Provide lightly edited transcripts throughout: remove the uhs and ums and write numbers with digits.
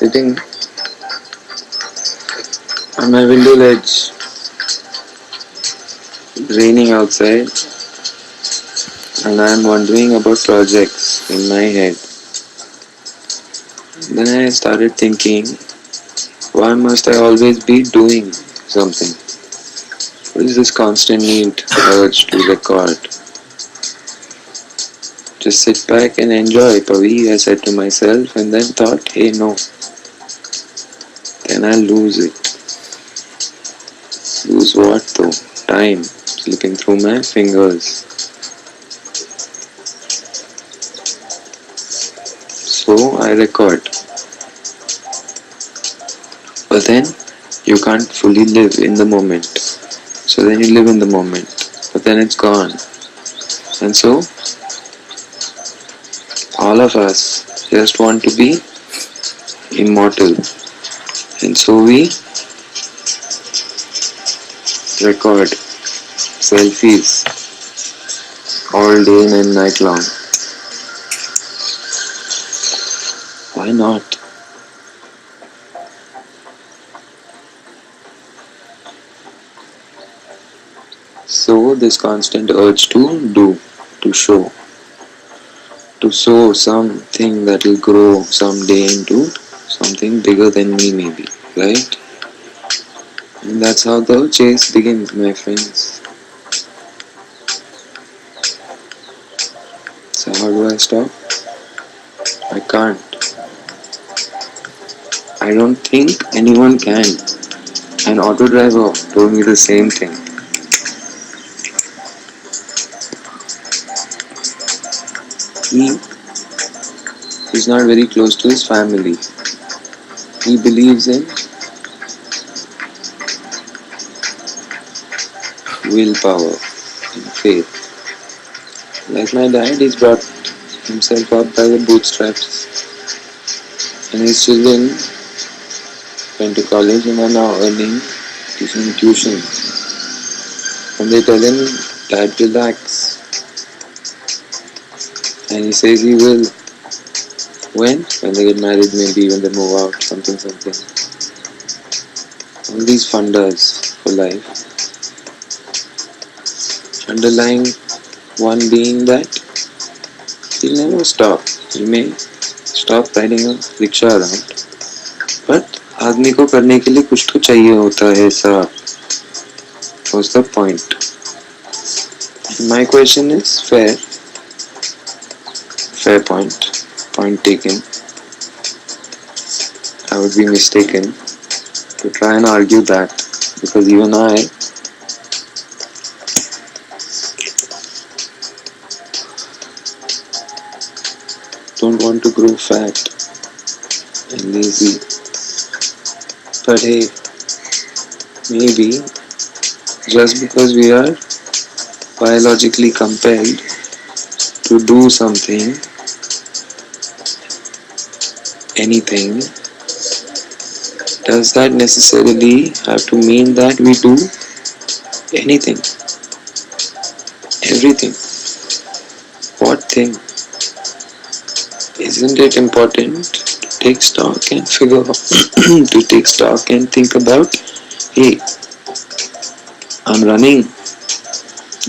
sitting on my window ledge, raining outside, and I'm wondering about projects in my head. Then I started thinking, why must I always be doing something? What is this constant need, urge to record? Just sit back and enjoy, Pavi, I said to myself, and then thought, hey, no, then I'll lose it. Lose what though? Time slipping through my fingers. So I record. But then you can't fully live in the moment. So then you live in the moment. But then it's gone. And so all of us just want to be immortal. And so we record selfies all day and night long. Why not? So this constant urge to do, to show, to sow something that will grow someday into something bigger than me maybe, right? And that's how the chase begins, my friends. So how do I stop? I can't. I don't think anyone can. An auto driver told me the same thing. He is not very close to his family. He believes in willpower and faith. Like my dad, he's brought himself up by the bootstraps. And his children went to college and are now earning teaching tuition. And they tell him, Dad, relax. And he says he will. When? When they get married, maybe when they move out, something. All these fundas for life. Underlying one being that he'll never stop. He may stop riding a rickshaw around. But आदमी को करने के लिए कुछ तो चाहिए होता है साहब. What's the point? My question is fair. Fair point. Point taken. I would be mistaken to try and argue that, because even I don't want to grow fat and lazy. But hey, maybe just because we are biologically compelled to do something, anything, does that necessarily have to mean that we do anything? Everything? What thing? Isn't it important to take stock and figure out, to take stock and think about, hey, I'm running,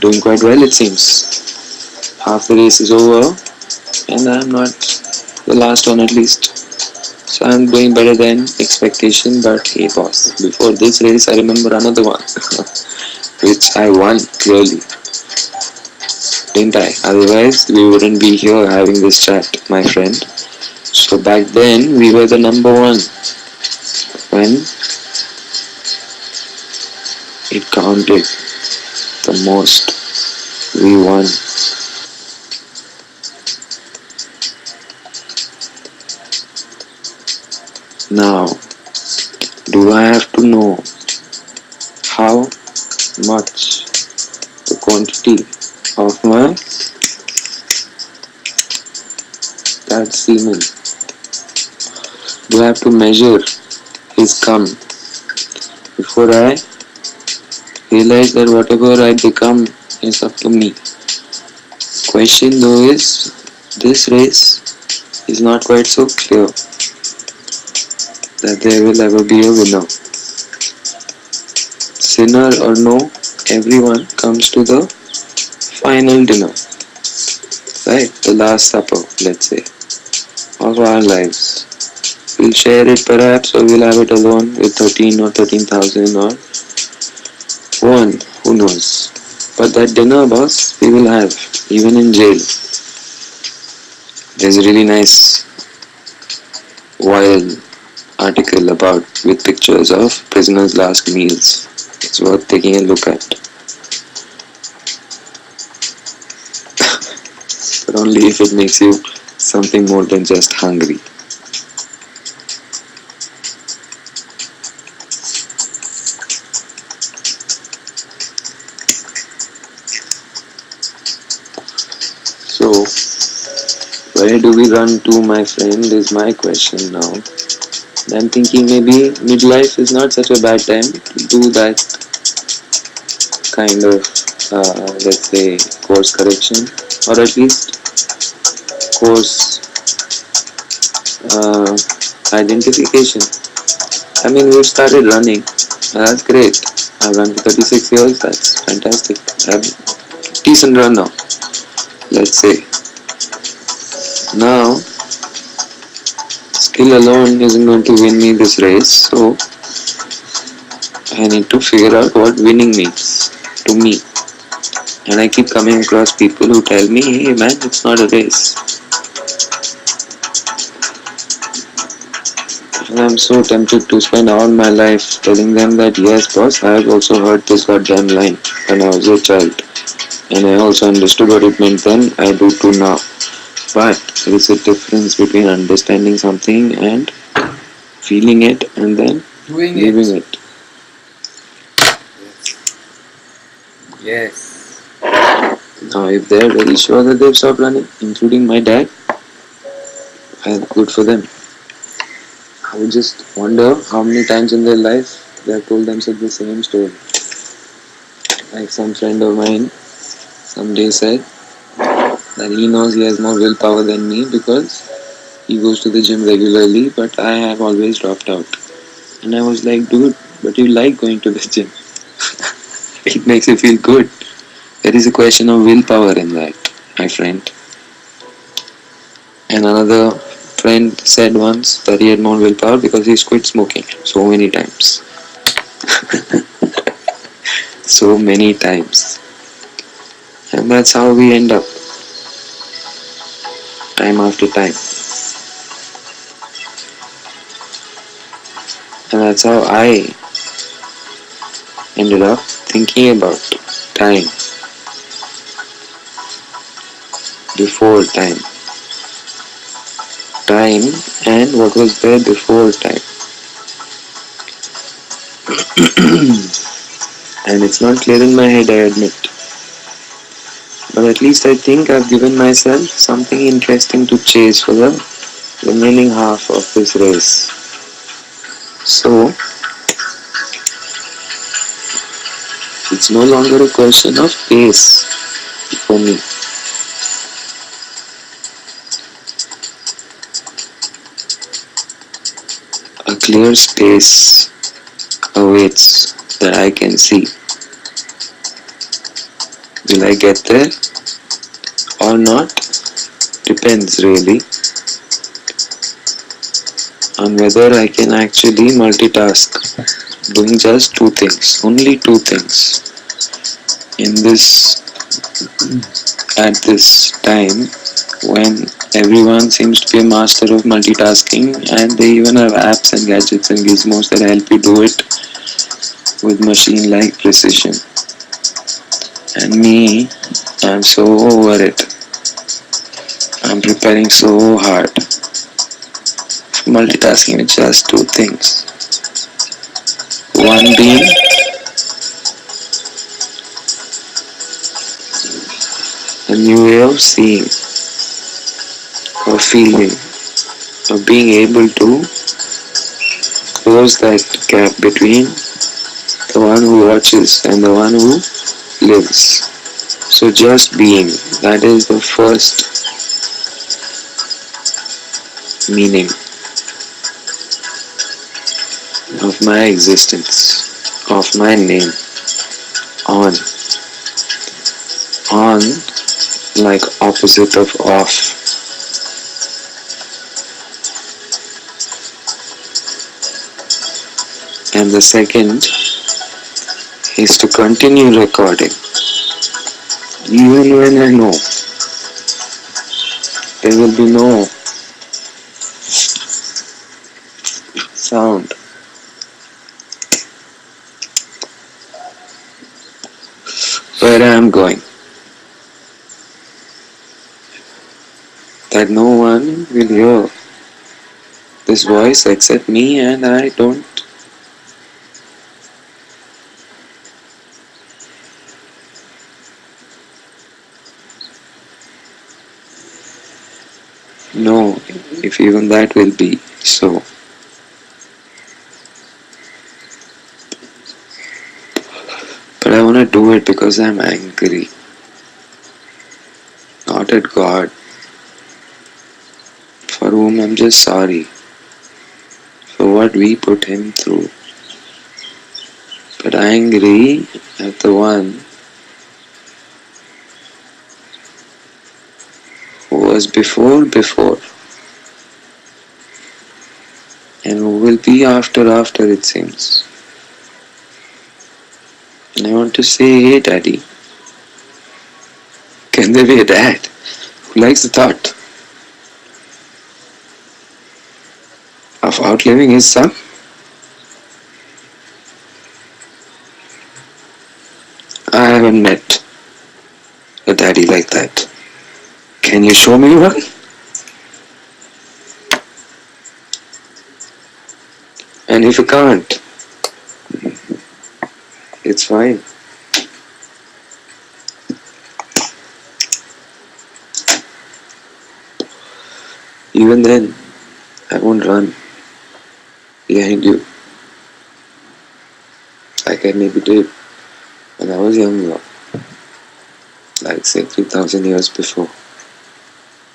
doing quite well it seems. Half the race is over and I'm not the last one at least. So I'm doing better than expectation, but hey boss, before this race I remember another one, which I won clearly. Didn't I? Otherwise we wouldn't be here having this chat, my friend. So back then we were the number one. When it counted the most, we won. Now, do I have to know how much the quantity of my that semen? Do I have to measure his cum before I realize that whatever I become is up to me? Question though is, this race is not quite so clear. that there will ever be a winner. Sinner or no, everyone comes to the final dinner, right? The last supper, let's say, of our lives. We'll share it perhaps, or we'll have it alone with 13 or 13,000 or one, who knows. But that dinner, boss, we will have, even in jail. There's a really nice, wild article about with pictures of prisoners' last meals. It's worth taking a look at, but only if it makes you something more than just hungry. So, where do we run to, my friend, is my question now. I'm thinking maybe midlife is not such a bad time to do that kind of, let's say, course correction, or at least course uh, identification. I mean, we've started running. That's great. I've run for 36 years. That's fantastic. I've decent run now. Let's say. Now, skill alone isn't going to win me this race, so I need to figure out what winning means to me. And I keep coming across people who tell me, hey man, it's not a race. And I'm so tempted to spend all my life telling them that yes, boss, I have also heard this goddamn line when I was a child. And I also understood what it meant then, I do too now. But there is a difference between understanding something and feeling it and then living it. Yes. Now, if they're very sure that they've stopped running, including my dad, good for them. I would just wonder how many times in their life they have told themselves the same story. Like some friend of mine someday said that he knows he has more willpower than me because he goes to the gym regularly, but I have always dropped out. And I was like, dude, but you like going to the gym. It makes you feel good. There is a question of willpower in that, my friend. And another friend said once that he had more willpower because he's quit smoking so many times. So many times. And that's how we end up, time after time. And that's how I ended up thinking about time before time. Time and what was there before time. And it's not clear in my head, I admit. But at least I think I've given myself something interesting to chase for the remaining half of this race. So, it's no longer a question of pace for me. A clear space awaits that I can see. Will I get there or not? Depends really on whether I can actually multitask, doing just two things, only two things. In this, at this time, when everyone seems to be a master of multitasking and they even have apps and gadgets and gizmos that help you do it with machine-like precision. And me, I'm so over it. I'm preparing so hard. Multitasking with just two things. One being a new way of seeing or feeling or being able to close that gap between the one who watches and the one who lives. So just being, that is the first meaning. of my existence, of my name, on, on like opposite of off. And the second is to continue recording, even when I know there will be no sound. Where I am going, that no one will hear this voice except me, and I don't know if even that will be so. But I want to do it because I'm angry, not at God, for whom I'm just sorry for what we put him through, but angry at the one who was before, and who will be after, it seems. And I want to say, hey daddy, can there be a dad who likes the thought of outliving his son? I haven't met a daddy like that. Can you show me one? And if you can't, it's fine. Even then, I won't run behind you like I maybe did when I was younger, like say 3,000 years before.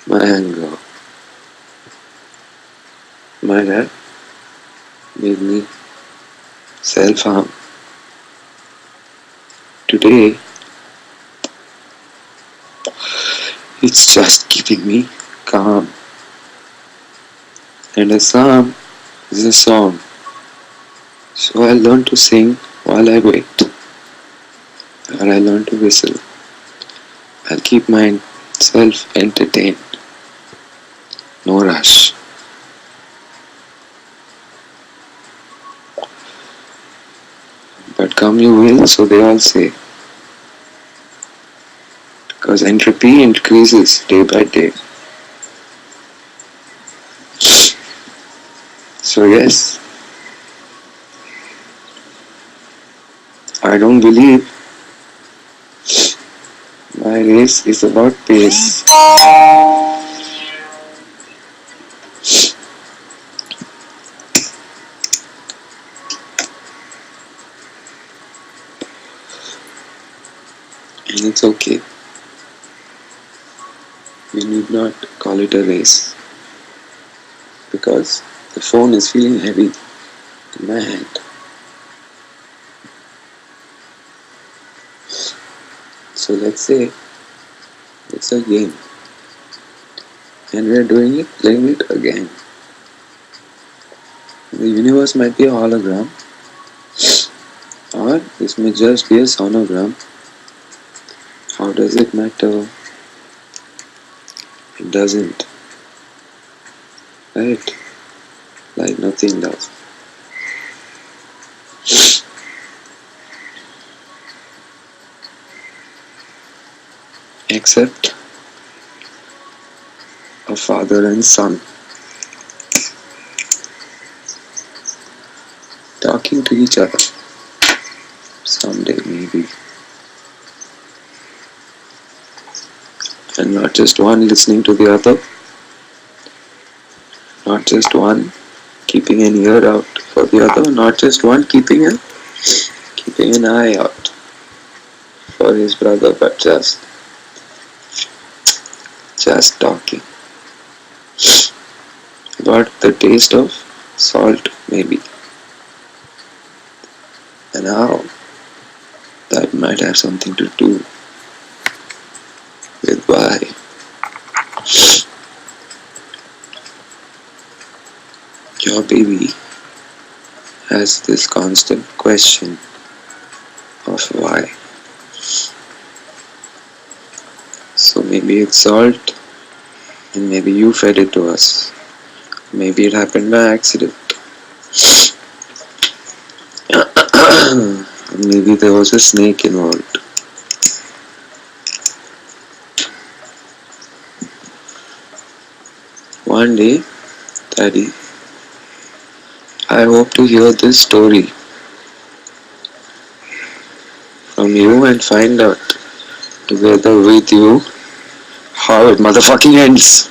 My anger might have made me self-harm. Today, it's just keeping me calm. And a psalm is a song. So I learn to sing while I wait. Or I learn to whistle. I'll keep myself entertained. No rush. But come you will, so they all say. Because entropy increases day by day. So yes, I don't believe my race is about pace. And it's okay. We need not call it a race. Because the phone is feeling heavy in my hand. So let's say it's a game. And we are doing it, playing it again. The universe might be a hologram. Or this may just be a sonogram. How does it matter? It doesn't. Right? Like nothing does. Except a father and son talking to each other. Someday maybe. And not just one listening to the other. Not just one keeping an ear out for the other. Not just one keeping an eye out for his brother, but just talking about the taste of salt, maybe. and how that might have something to do with why your baby has this constant question of why. So maybe it's salt, and maybe you fed it to us. Maybe it happened by accident. Maybe there was a snake involved. One day, Daddy, I hope to hear this story from you and find out together with you how it motherfucking ends.